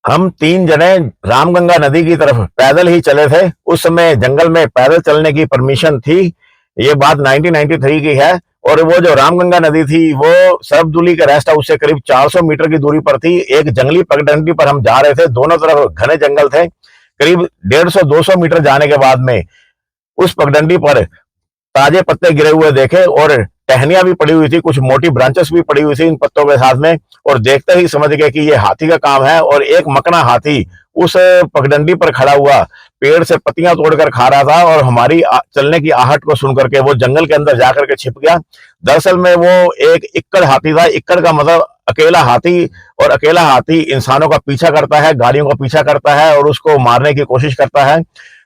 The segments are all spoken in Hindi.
हम 3 जने रामगंगा नदी की तरफ पैदल ही चले थे। उस समय जंगल में पैदल चलने की परमिशन थी। ये बात 1993 की है। और वो जो रामगंगा नदी थी वो सरबदुली के रेस्ट हाउस से करीब 400 मीटर की दूरी पर थी। एक जंगली पगडंडी पर हम जा रहे थे, दोनों तरफ घने जंगल थे। करीब 150-200 मीटर जाने के बाद में उस पगडंडी पर ताजे पत्ते गिरे हुए देखे और टहनियां भी पड़ी हुई थी, कुछ मोटी ब्रांचेस भी पड़ी हुई थी इन पत्तों के साथ में। और देखते ही समझ गए कि ये हाथी का काम है। और एक मकना हाथी उस पगडंडी पर खड़ा हुआ पेड़ से पत्तियां तोड़कर खा रहा था और हमारी चलने की आहट को सुन करके वो जंगल के अंदर जाकर के छिप गया। दरअसल में वो एक इक्कड़ हाथी था। इक्कड़ का मतलब अकेला हाथी। और अकेला हाथी इंसानों का पीछा करता है, गाड़ियों का पीछा करता है और उसको मारने की कोशिश करता है।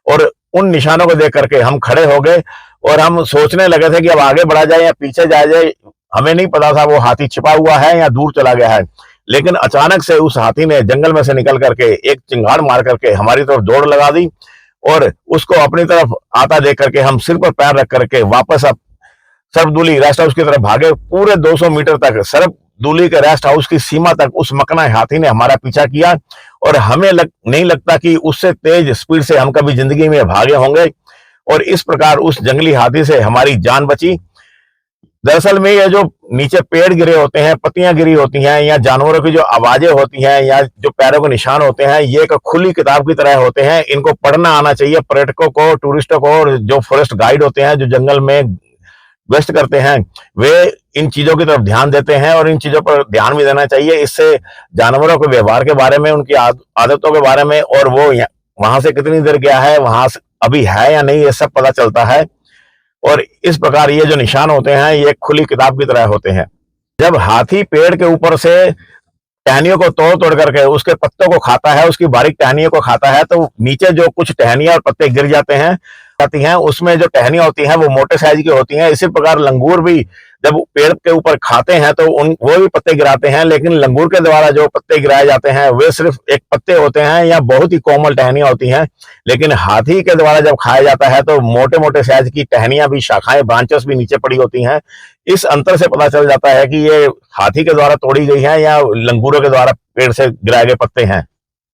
और उन निशानों को देख करके हम खड़े हो गए और हम सोचने लगे थे कि अब आगे बढ़ा जाए या पीछे जाया जाए। हमें नहीं पता था वो हाथी छिपा हुआ है या दूर चला गया है। लेकिन अचानक से उस हाथी ने जंगल में से निकल करके एक चिंगाड़ मार करके हमारी तरफ दौड़ लगा दी और उसको अपनी तरफ आता देख करके हम सिर पर पैर रख करके वापस अब सरबदुली रेस्ट हाउस की तरफ भागे। पूरे 200 मीटर तक सरबदुली के रेस्ट हाउस की सीमा तक उस मकना हाथी ने हमारा पीछा किया और हमें नहीं लगता कि उससे तेज स्पीड से हम कभी जिंदगी में भागे होंगे। और इस प्रकार उस जंगली हाथी से हमारी जान बची। दरअसल में ये जो नीचे पेड़ गिरे होते हैं, पत्तियां गिरी होती हैं या जानवरों की जो आवाजें होती हैं या जो पैरों के निशान होते हैं, ये एक खुली किताब की तरह होते हैं। इनको पढ़ना आना चाहिए पर्यटकों को, टूरिस्टों को। और जो फॉरेस्ट गाइड होते हैं जो जंगल में गश्त करते हैं, वे इन चीजों की तरफ ध्यान देते हैं और इन चीजों पर ध्यान भी देना चाहिए। इससे जानवरों के व्यवहार के बारे में, उनकी आदतों के बारे में और वो वहां से कितनी देर गया है, वहां से अभी है या नहीं, ये सब पता चलता है। और इस प्रकार ये जो निशान होते हैं ये खुली किताब की तरह होते हैं। जब हाथी पेड़ के ऊपर से टहनियों को तोड़ तोड़ करके उसके पत्तों को खाता है, उसकी बारीक टहनियों को खाता है, तो नीचे जो कुछ टहनियां और पत्ते गिर जाते हैं उसमें जो टहनियां होती हैं वो मोटे साइज की होती हैं। इसी प्रकार लंगूर भी जब पेड़ के ऊपर खाते हैं तो वो भी पत्ते गिराते हैं। लेकिन लंगूर के द्वारा जो पत्ते गिराए जाते हैं वे सिर्फ एक पत्ते होते हैं या बहुत ही कोमल टहनियां होती हैं। लेकिन हाथी के द्वारा जब खाया जाता है तो मोटे मोटे साइज की टहनियां भी, शाखाएं, ब्रांचेस भी नीचे पड़ी होती हैं। इस अंतर से पता चल जाता है कि ये हाथी के द्वारा तोड़ी गई है या लंगूरों के द्वारा पेड़ से गिराए गए पत्ते हैं।